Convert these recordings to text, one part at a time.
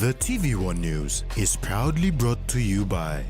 The TVWAN News is proudly brought to you by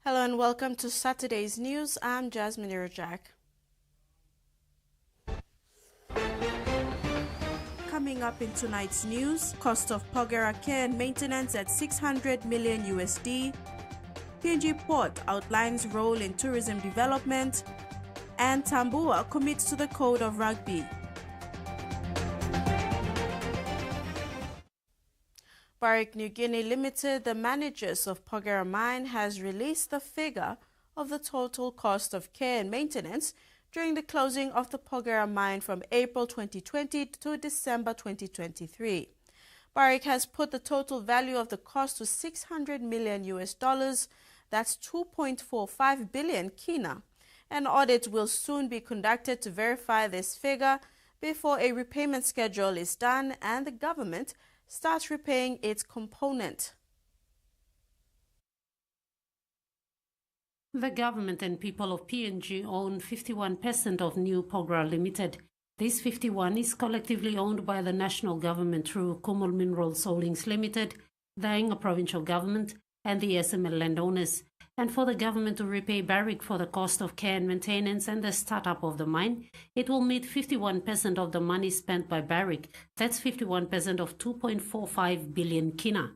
Hello and welcome to Saturday's news. I'm Jasmine Irajak. Coming up in tonight's news, cost of Pogera care and maintenance at 600 million USD. PNG Port outlines role in tourism development, and Tambua commits to the code of rugby. Barrick New Guinea Limited, the managers of Pogera Mine, has released the figure of the total cost of care and maintenance during the closing of the Pogera Mine from April 2020 to December 2023. Barrick has put the total value of the cost to 600 million US dollars, that's 2.45 billion kina. An audit will soon be conducted to verify this figure before a repayment schedule is done and the government starts repaying its component. The government and people of PNG own 51% of New Pogera Limited. This 51 is collectively owned by the national government through Kumul Minerals Holdings Limited, the Inga provincial government, and the SML landowners. And for the government to repay Barrick for the cost of care and maintenance and the startup of the mine, it will meet 51% of the money spent by Barrick. That's 51% of 2.45 billion kina.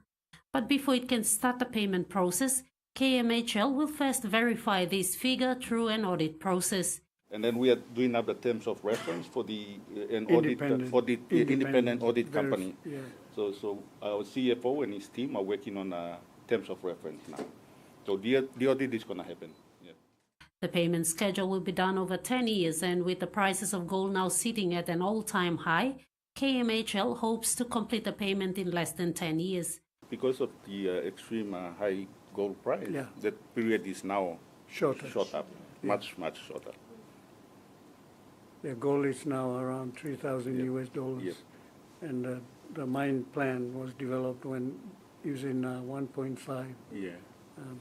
But before it can start the payment process, KMHL will first verify this figure through an audit process. And then we are doing up the terms of reference for the independent audit company. Yeah. So our CFO and his team are working on terms of reference now. So the audit is going to happen. Yeah. The payment schedule will be done over 10 years, and with the prices of gold now sitting at an all-time high, KMHL hopes to complete the payment in less than 10 years. Because of the extreme high gold price, Yeah. that period is now short up, Yeah. much shorter. The gold is now around 3,000 US dollars. Yep. And the mine plan was developed when using 1.5. Yeah.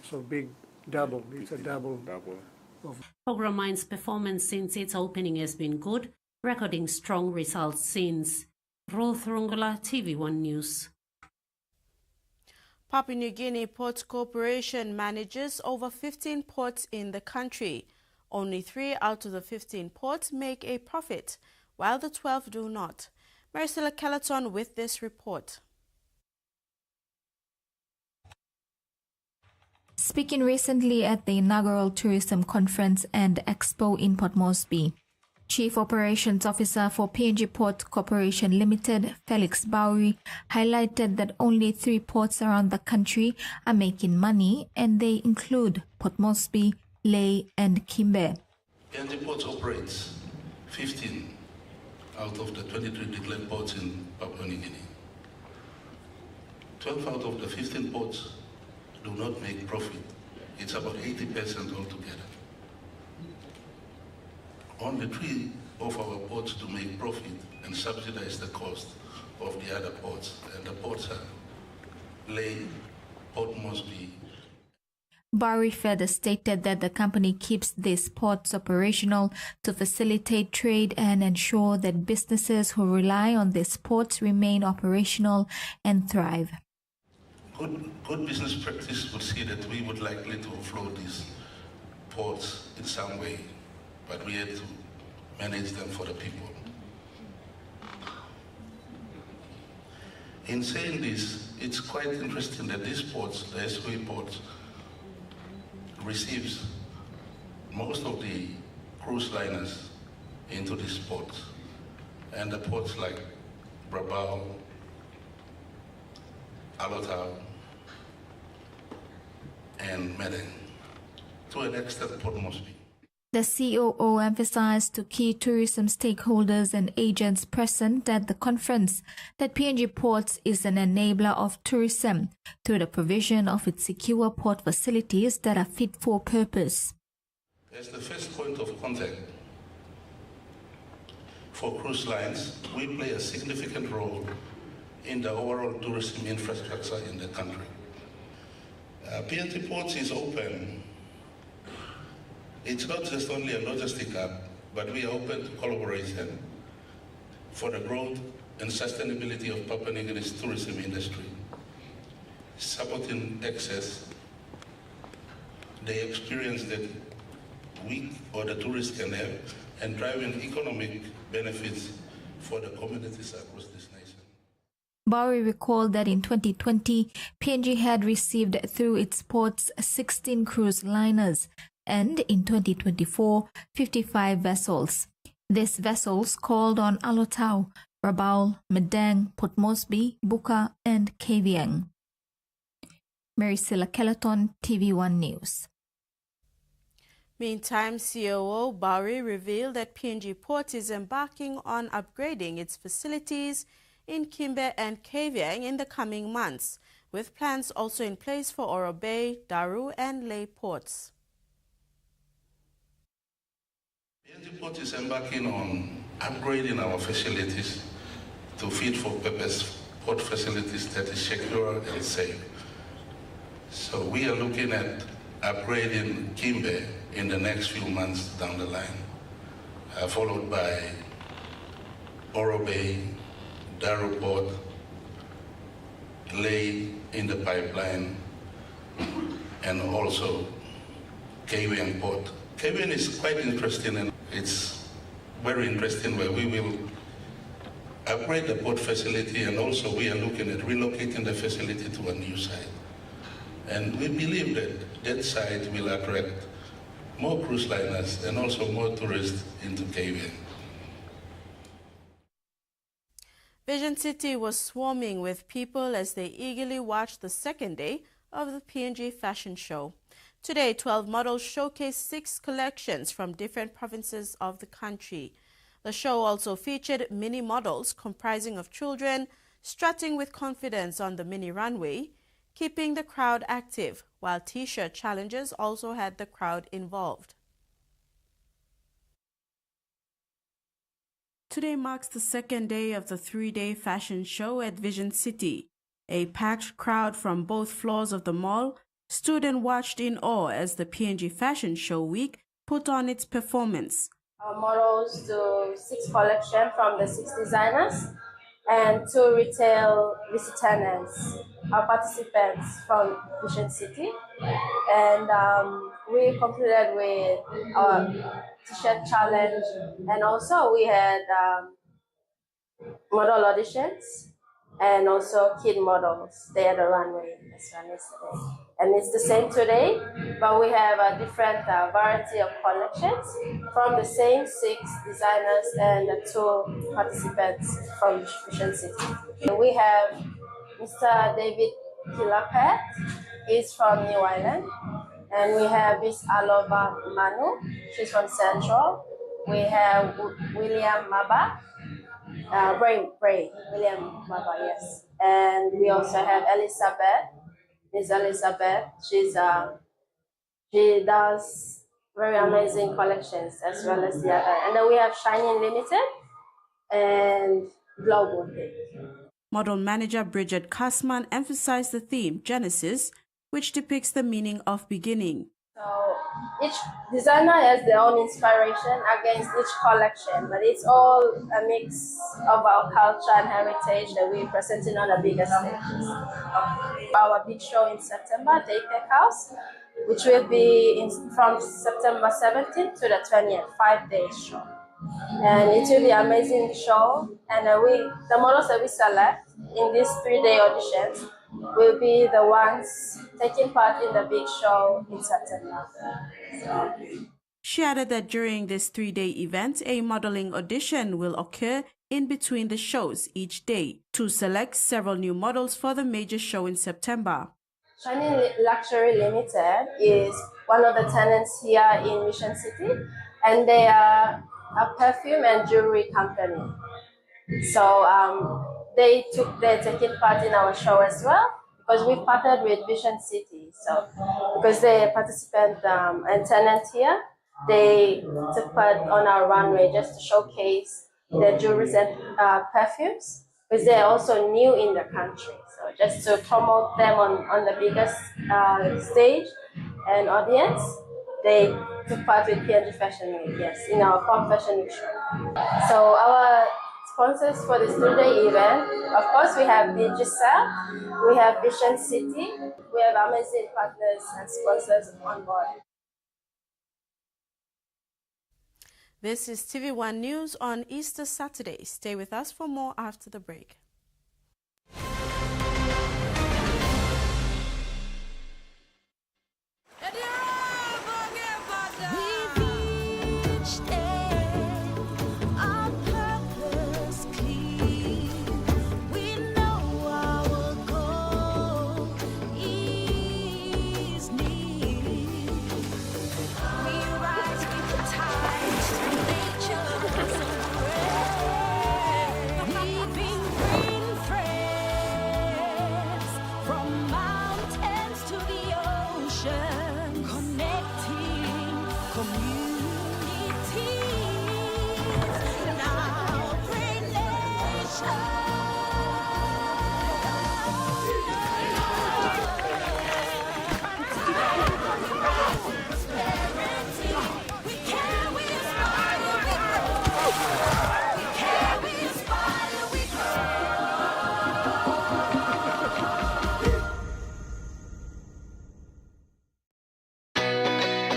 So big double. It's a double. Pogera Mine's performance since its opening has been good, recording strong results since. Ruth Rungula, TV1 News. Papua New Guinea Ports Corporation manages over 15 ports in the country. Only 3 out of the 15 ports make a profit, while the 12 do not. Maricela Calaton with this report. Speaking recently at the inaugural tourism conference and expo in Port Moresby, Chief Operations Officer for PNG Port Corporation Limited, Felix Bowery, highlighted that only 3 ports around the country are making money, and they include Port Moresby, Lae, and Kimbe. PNG Ports operates 15 out of the 23 declared ports in Papua New Guinea. 12 out of the 15 ports do not make profit. It's about 80% altogether. Only 3 of our ports do make profit and subsidize the cost of the other ports. And the ports are Lae, Port Moresby. Bowery further stated that the company keeps these ports operational to facilitate trade and ensure that businesses who rely on these ports remain operational and thrive. Good business practice would see that we would likely to offload these ports in some way, but we had to manage them for the people. In saying this, it's quite interesting that these ports, the SOE ports, receives most of the cruise liners into these ports. And the ports like Brabao, Alotau, and Medang, to an extent Port Moresby. The COO emphasized to key tourism stakeholders and agents present at the conference that PNG Ports is an enabler of tourism through the provision of its secure port facilities that are fit for purpose. As the first point of contact for cruise lines, we play a significant role in the overall tourism infrastructure in the country. PNG Ports is open. It's not just only a logistic hub, but we are open to collaboration for the growth and sustainability of Papua New Guinea's tourism industry, supporting access, the experience that we or the tourists can have, and driving economic benefits for the communities across this nation. Bowery recalled that in 2020, PNG had received through its ports 16 cruise liners, and in 2024, 55 vessels. These vessels called on Alotau, Rabaul, Madang, Port Moresby, Buka, and KVN. Maricela Kelleton, TV1 News. Meantime, COO Bowery revealed that PNG Port is embarking on upgrading its facilities in Kimbe and KVN in the coming months, with plans also in place for Oro Bay, Daru, and Lae ports. PNG Port is embarking on upgrading our facilities to fit for purpose port facilities that is secure and safe. So we are looking at upgrading Kimbe in the next few months down the line, followed by Oro Bay, Daru Port, Lae in the pipeline, and also KVN Port. KVN is quite interesting, and it's very interesting where we will upgrade the port facility, and also we are looking at relocating the facility to a new site. And we believe that that site will attract more cruise liners and also more tourists into KVN. Vision City was swarming with people as they eagerly watched the second day of the PNG Fashion Show. Today, 12 models showcased 6 collections from different provinces of the country. The show also featured mini models comprising of children strutting with confidence on the mini runway, keeping the crowd active, while T-shirt challenges also had the crowd involved. Today marks the second day of the 3-day fashion show at Vision City. A packed crowd from both floors of the mall stood and watched in awe as the PNG Fashion Show Week put on its performance. Our models do 6 collections from the 6 designers and 2 retail visitors, our participants from Vision City. And we concluded with our T-shirt challenge, and also we had model auditions and also kid models. They had a runway as well yesterday. And it's the same today, but we have a different variety of collections from the same 6 designers and the 2 participants from Vision City. We have Mr. David Kilapet, he's from New Island. And we have Miss Alova Manu, she's from Central. We have William Maba, William Maba, yes. And we also have Elizabeth, Miss Elizabeth. She does very amazing collections as well as the other. And then we have Shining Limited and Global Boutique. Model manager Bridget Kasman emphasized the theme Genesis, which depicts the meaning of beginning. So each designer has their own inspiration against each collection, but it's all a mix of our culture and heritage that we're presenting on a bigger stage. Our big show in September, the APEC House, which will be from September 17th to the 20th, 5-day show. And it will be an amazing show, and the models that we select in these 3-day auditions will be the ones taking part in the big show in September. She added that during this 3-day event, a modeling audition will occur in between the shows each day to select several new models for the major show in September. Shining Luxury Limited is one of the tenants here in Mission City, and they are a perfume and jewelry company. So they're taking part in our show as well, because we've partnered with Vision City. So because they're a participant and tenant here, they took part on our runway just to showcase their jewelries and perfumes, because they're also new in the country. So just to promote them on the biggest stage and audience, they took part with PNG Fashion Week, yes, in our Farm Fashion Week show. So our sponsors for this 3-day event, of course, we have Digicel, we have Vision City, we have amazing partners and sponsors on board. This is TVWAN News on Easter Saturday. Stay with us for more after the break.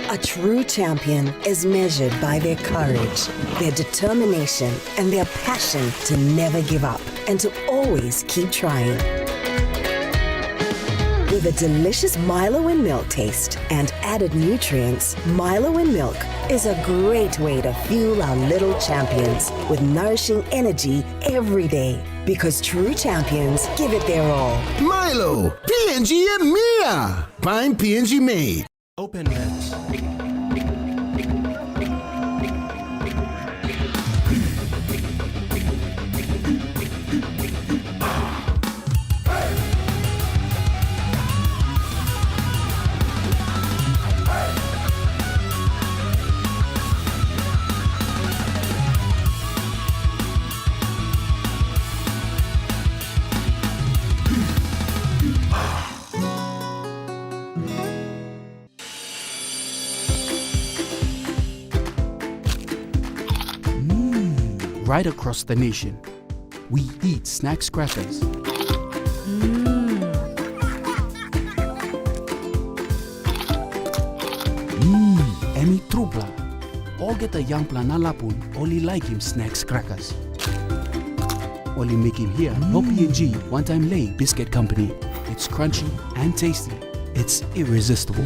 A true champion is measured by their courage, their determination, and their passion to never give up and to always keep trying. With a delicious Milo in milk taste and added nutrients, Milo in milk is a great way to fuel our little champions with nourishing energy every day. Because true champions give it their all. Milo, PNG and Mia. Find PNG made. Open bets. Right across the nation, we eat snacks crackers. Emi trupla. All get a young plana lapun, only like him snacks crackers. Only make him here, no PNG, one time lay biscuit company. It's crunchy and tasty. It's irresistible.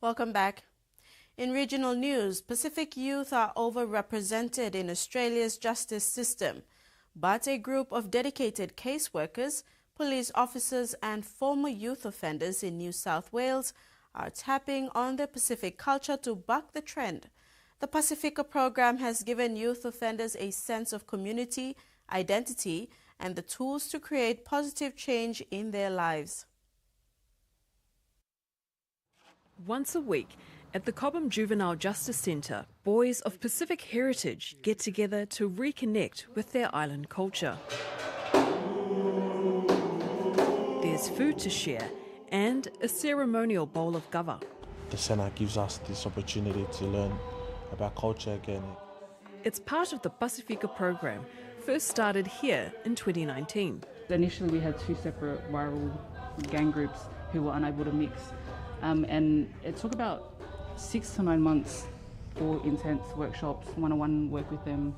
Welcome back. In regional news, Pacific youth are overrepresented in Australia's justice system, but a group of dedicated caseworkers, police officers and former youth offenders in New South Wales are tapping on their Pacific culture to buck the trend. The Pacifica program has given youth offenders a sense of community, identity, and the tools to create positive change in their lives. Once a week, at the Cobham Juvenile Justice Centre, boys of Pacific heritage get together to reconnect with their island culture. There's food to share and a ceremonial bowl of gava. The centre gives us this opportunity to learn about culture again. It's part of the Pacifica program, first started here in 2019. Initially we had two separate rival gang groups who were unable to mix. And it took about 6 to 9 months for intense workshops, one-on-one work with them,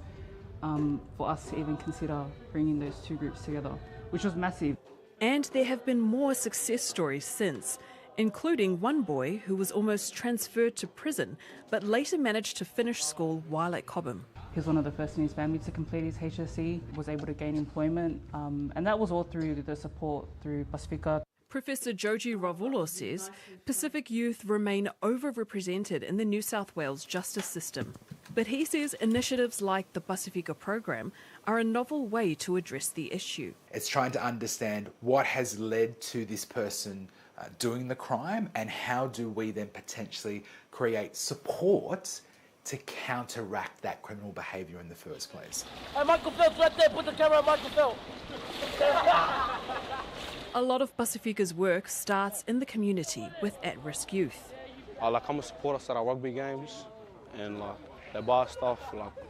for us to even consider bringing those two groups together, which was massive. And there have been more success stories since, including one boy who was almost transferred to prison, but later managed to finish school while at Cobham. He was one of the first in his family to complete his HSC, was able to gain employment, and that was all through the support through Pacifica. Professor Joji Ravulo says Pacific youth remain overrepresented in the New South Wales justice system. But he says initiatives like the Pacifica program are a novel way to address the issue. It's trying to understand what has led to this person doing the crime and how do we then potentially create support to counteract that criminal behaviour in the first place. Hey, Michael Phelps right there, put the camera on Michael Phelps. A lot of Pacifica's work starts in the community with at-risk youth. I'm a supporter at our rugby games, and they buy stuff,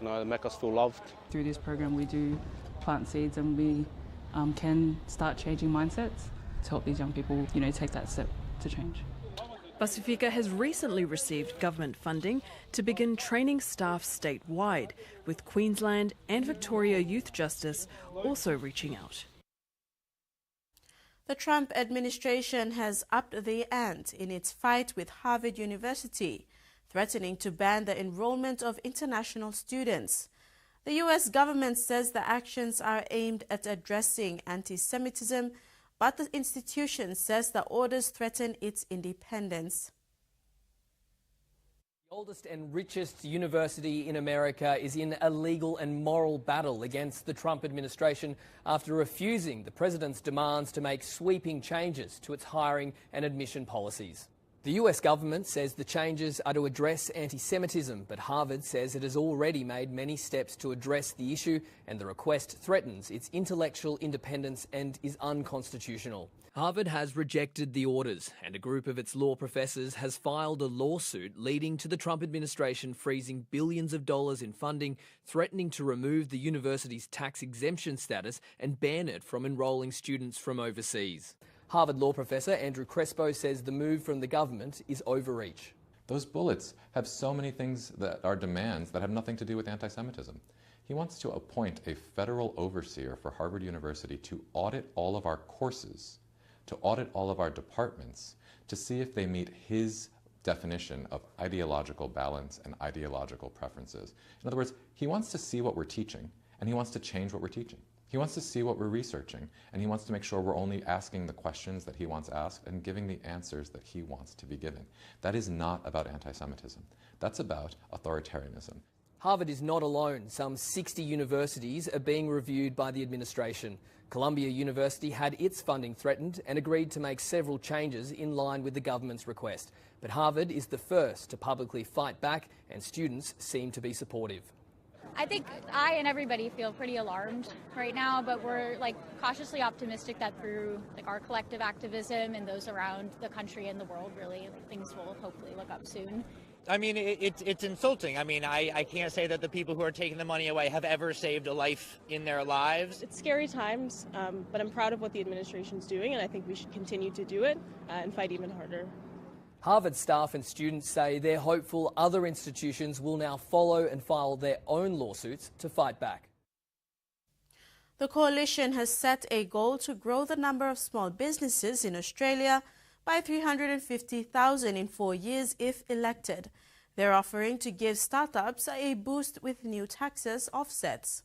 they make us feel loved. Through this program we do plant seeds and we can start changing mindsets to help these young people, take that step to change. Pacifica has recently received government funding to begin training staff statewide, with Queensland and Victoria Youth Justice also reaching out. The Trump administration has upped the ante in its fight with Harvard University, threatening to ban the enrollment of international students. The U.S. government says the actions are aimed at addressing anti-Semitism, but the institution says the orders threaten its independence. The oldest and richest university in America is in a legal and moral battle against the Trump administration after refusing the president's demands to make sweeping changes to its hiring and admission policies. The US government says the changes are to address anti-Semitism, but Harvard says it has already made many steps to address the issue, and the request threatens its intellectual independence and is unconstitutional. Harvard has rejected the orders, and a group of its law professors has filed a lawsuit leading to the Trump administration freezing billions of dollars in funding, threatening to remove the university's tax exemption status and ban it from enrolling students from overseas. Harvard law professor Andrew Crespo says the move from the government is overreach. Those bullets have so many things that are demands that have nothing to do with anti-Semitism. He wants to appoint a federal overseer for Harvard University to audit all of our courses, to audit all of our departments, to see if they meet his definition of ideological balance and ideological preferences. In other words, he wants to see what we're teaching, and he wants to change what we're teaching. He wants to see what we're researching, and he wants to make sure we're only asking the questions that he wants asked and giving the answers that he wants to be given. That is not about anti-Semitism. That's about authoritarianism. Harvard is not alone. Some 60 universities are being reviewed by the administration. Columbia University had its funding threatened and agreed to make several changes in line with the government's request. But Harvard is the first to publicly fight back, and students seem to be supportive. I think I and everybody feel pretty alarmed right now, but we're cautiously optimistic that through our collective activism and those around the country and the world, really, things will hopefully look up soon. I mean, it's insulting. I mean, I can't say that the people who are taking the money away have ever saved a life in their lives. It's scary times, but I'm proud of what the administration's doing, and I think we should continue to do it and fight even harder. Harvard staff and students say they're hopeful other institutions will now follow and file their own lawsuits to fight back. The coalition has set a goal to grow the number of small businesses in Australia by 350,000 in 4 years if elected. They're offering to give startups a boost with new taxes offsets.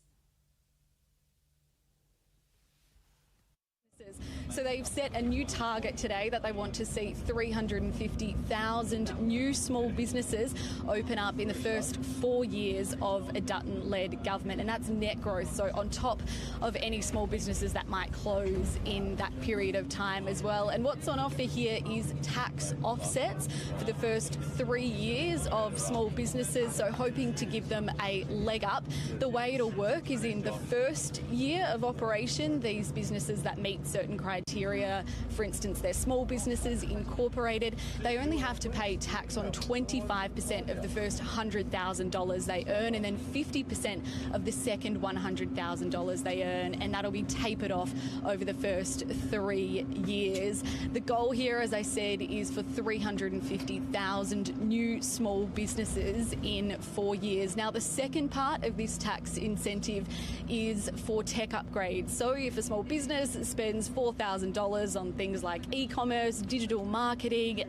So they've set a new target today that they want to see 350,000 new small businesses open up in the first 4 years of a Dutton-led government, and that's net growth, so on top of any small businesses that might close in that period of time as well. And what's on offer here is tax offsets for the first 3 years of small businesses, so hoping to give them a leg up. The way it'll work is in the first year of operation, these businesses that meet certain criteria, for instance, they're small businesses incorporated, they only have to pay tax on 25% of the first $100,000 they earn, and then 50% of the second $100,000 they earn, and that'll be tapered off over the first 3 years. The goal here, as I said, is for 350,000 new small businesses in 4 years. Now, the second part of this tax incentive is for tech upgrades. So if a small business spends $4,000 $2,000 on things like e-commerce, digital marketing,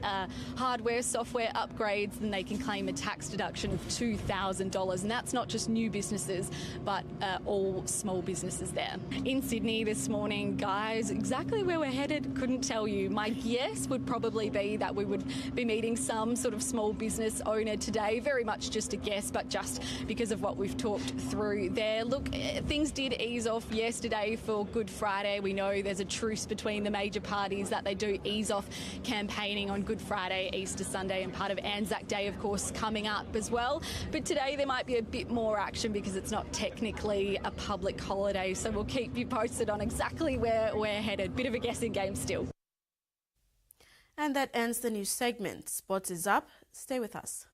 hardware, software upgrades, then they can claim a tax deduction of $2,000. And that's not just new businesses, but all small businesses there. In Sydney this morning, guys, exactly where we're headed, couldn't tell you. My guess would probably be that we would be meeting some sort of small business owner today. Very much just a guess, but just because of what we've talked through there. Look, things did ease off yesterday for Good Friday. We know there's a truce between the major parties that they do ease off campaigning on Good Friday, Easter Sunday, and part of Anzac Day, of course, coming up as well. But today there might be a bit more action because it's not technically a public holiday. So we'll keep you posted on exactly where we're headed. Bit of a guessing game still. And that ends the news segment. Sports is up. Stay with us.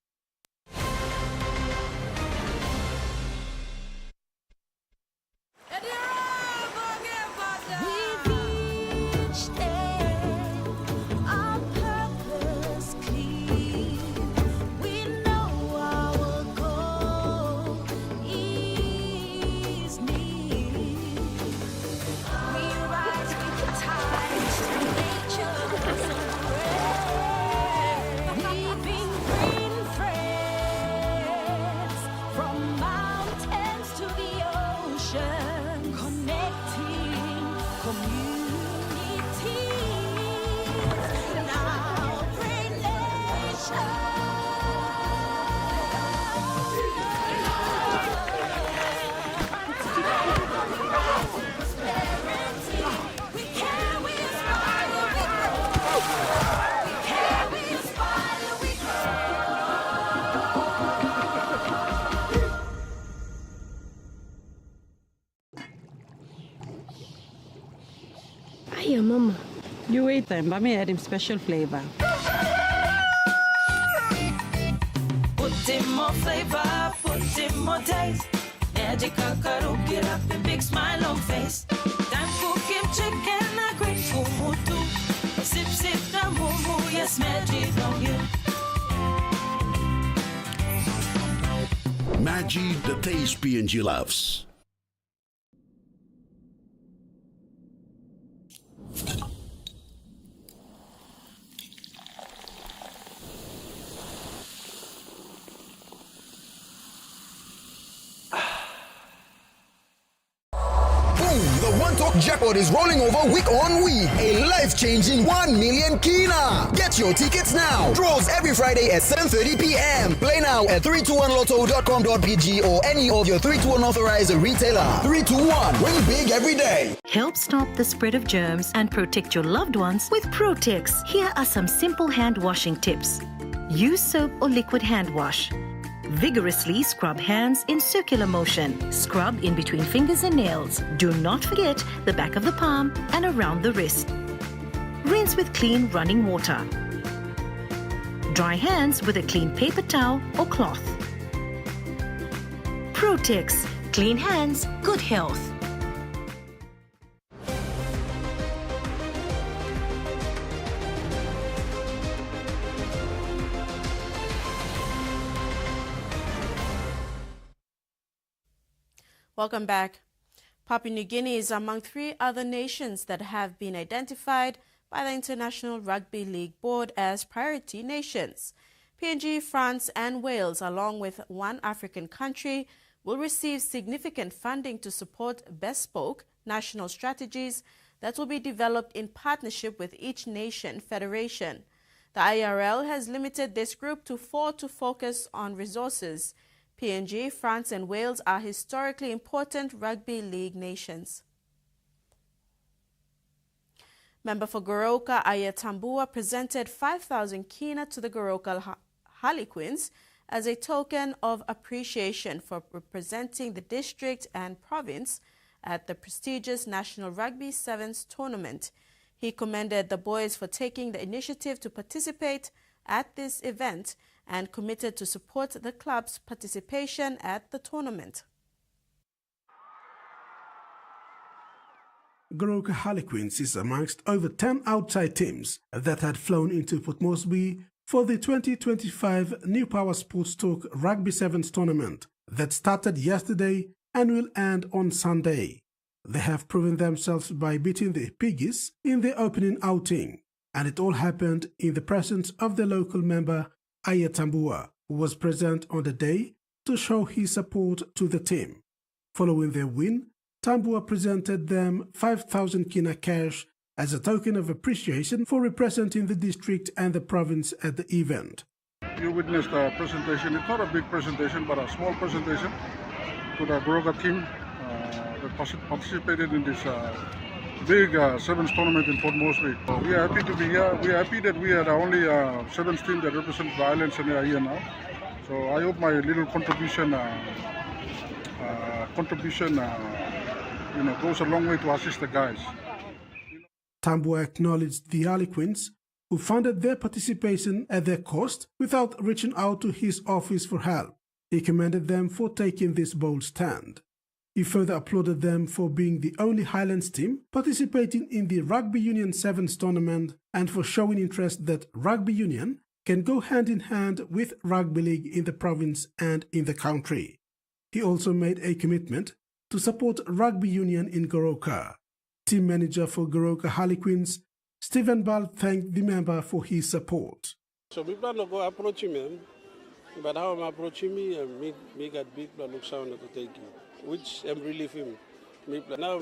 Hiya, Mama. You wait then, but me add him special flavor. Put in more flavor, put in more taste. Magic Kakaru, get up a big smile on face. Time for Kim chicken, a great fumu too. Sip, sip, the mumu, yes, magic on you. Maggi, the taste PNG loves. The One Talk Jackpot is rolling over week on week. A life-changing 1 million kina. Get your tickets now. Draws every Friday at 7:30 p.m. Play now at 321lotto.com.pg or any of your 321 authorized retailer. 321. Win big every day. Help stop the spread of germs and protect your loved ones with Protex. Here are some simple hand washing tips. Use soap or liquid hand wash. Vigorously scrub hands in circular motion. Scrub in between fingers and nails. Do not forget the back of the palm and around the wrist. Rinse with clean running water. Dry hands with a clean paper towel or cloth. Protex. Clean hands, good health. Welcome back. Papua New Guinea is among 3 other nations that have been identified by the International Rugby League Board as priority nations. PNG, France and Wales, along with 1 African country, will receive significant funding to support bespoke national strategies that will be developed in partnership with each nation federation. The IRL has limited this group to 4 to focus on resources. PNG, France and Wales are historically important rugby league nations. Member for Goroka, Ayatambua, presented 5,000 kina to the Goroka Harlequins as a token of appreciation for representing the district and province at the prestigious National Rugby Sevens tournament. He commended the boys for taking the initiative to participate at this event and committed to support the club's participation at the tournament. Goroka Harlequins is amongst over 10 outside teams that had flown into Port Moresby for the 2025 New Power Sports Talk Rugby Sevens tournament that started yesterday and will end on Sunday. They have proven themselves by beating the Piggies in the opening outing, and it all happened in the presence of the local member Aya Tambua, who was present on the day to show his support to the team. Following their win, Tambua presented them 5,000 kina cash as a token of appreciation for representing the district and the province at the event. You witnessed a presentation. It's not a big presentation, but a small presentation to the Goroka team that participated in this big sevens tournament in Port Moresby. We are happy to be here. We are happy that we are the only sevens team that represents the islands and they are here now. So I hope my little contribution goes a long way to assist the guys. Tambua acknowledged the Harlequins, who funded their participation at their cost without reaching out to his office for help. He commended them for taking this bold stand. He further applauded them for being the only Highlands team participating in the Rugby Union Sevens tournament and for showing interest that Rugby Union can go hand in hand with Rugby League in the province and in the country. He also made a commitment to support Rugby Union in Goroka. Team manager for Goroka Harlequins, Stephen Ball, thanked the member for his support. So we plan to go approach him, but how I'm approaching me, me got big plan look sound to take him, which I'm relief him. Me plan now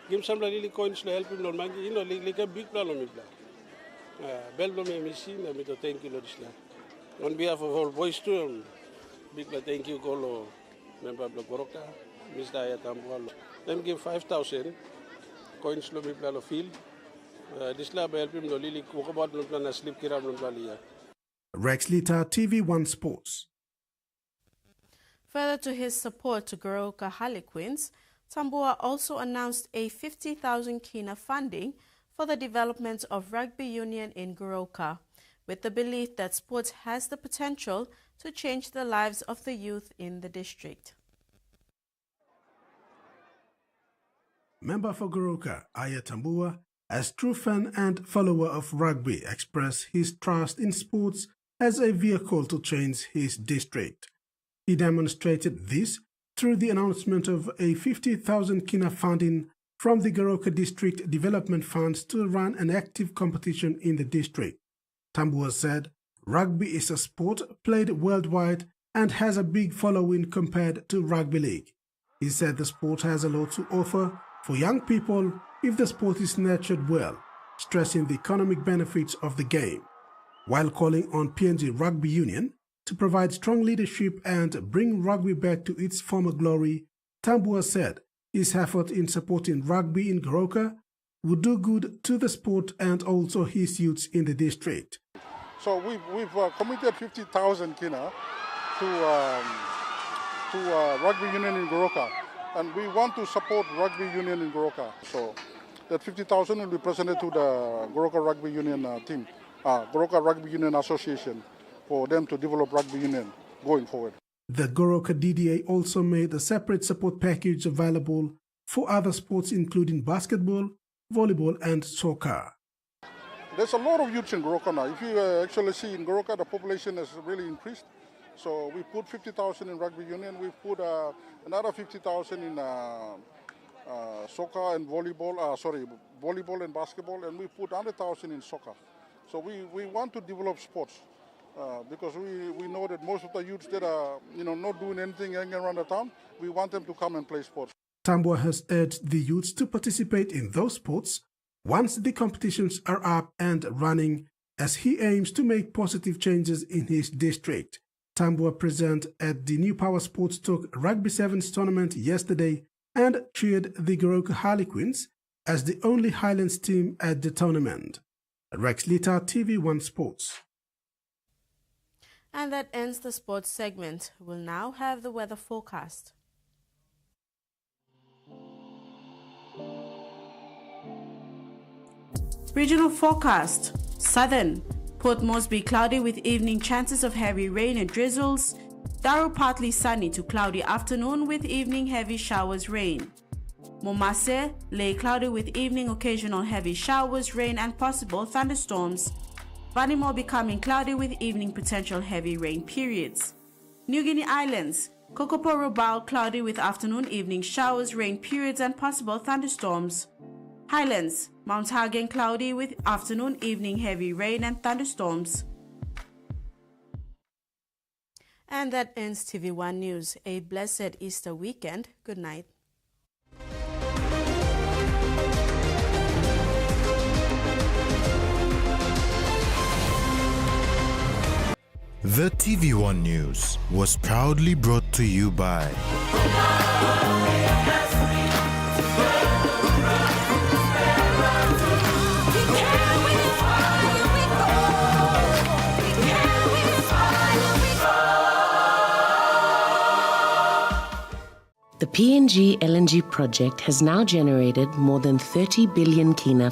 give some really coins to help him. No man, like a big plan on me plan. Bell me machine, I to thank you, Lord. On behalf of all boys too, big plan thank you, Colo, member of the Goroka, Mr. Ayatambua. Them give 5,000 coins to me plan of field. This lab help him to really walk about no plan sleep kiram no plan. Rex Lita, TV1 Sports. Further to his support to Goroka Harlequins, Tambua also announced a 50,000 kina funding for the development of rugby union in Goroka, with the belief that sports has the potential to change the lives of the youth in the district. Member for Goroka, Aya Tambua, as true fan and follower of rugby, expressed his trust in sports as a vehicle to change his district. He demonstrated this through the announcement of a 50,000 kina funding from the Goroka District Development Funds to run an active competition in the district. Tambua said, rugby is a sport played worldwide and has a big following compared to rugby league. He said the sport has a lot to offer for young people if the sport is nurtured well, stressing the economic benefits of the game. While calling on PNG Rugby Union to provide strong leadership and bring rugby back to its former glory, Tambua said his effort in supporting rugby in Goroka would do good to the sport and also his youths in the district. So we've committed 50,000 kina to rugby union in Goroka, and we want to support rugby union in Goroka. So that 50,000 will be presented to the Goroka Rugby Union team, Goroka Rugby Union Association, for them to develop rugby union going forward. The Goroka DDA also made a separate support package available for other sports including basketball, volleyball and soccer. There's a lot of youths in Goroka now. If you actually see in Goroka, the population has really increased. So we put 50,000 in rugby union. We put another 50,000 in soccer and volleyball, volleyball and basketball, and we put 100,000 in soccer. So we want to develop sports because we know that most of the youths that are not doing anything hanging around the town, we want them to come and play sports. Tambua has urged the youths to participate in those sports once the competitions are up and running, as he aims to make positive changes in his district. Tambua present at the New Power Sports Talk Rugby Sevens tournament yesterday and cheered the Goroka Harlequins as the only Highlands team at the tournament. Rex Lita, TV1 Sports. And that ends the sports segment. We'll now have the weather forecast. Regional forecast. Southern. Port Moresby cloudy with evening chances of heavy rain and drizzles. Daro partly sunny to cloudy afternoon with evening heavy showers, rain. Momase, Lay cloudy with evening occasional heavy showers, rain and possible thunderstorms. Vanimo becoming cloudy with evening potential heavy rain periods. New Guinea Islands, Kokopo Rubao, cloudy with afternoon, evening showers, rain periods and possible thunderstorms. Highlands, Mount Hagen, cloudy with afternoon, evening heavy rain and thunderstorms. And that ends TV1 News. A blessed Easter weekend. Good night. The TV1 News was proudly brought to you by The PNG LNG project has now generated more than 30 billion kina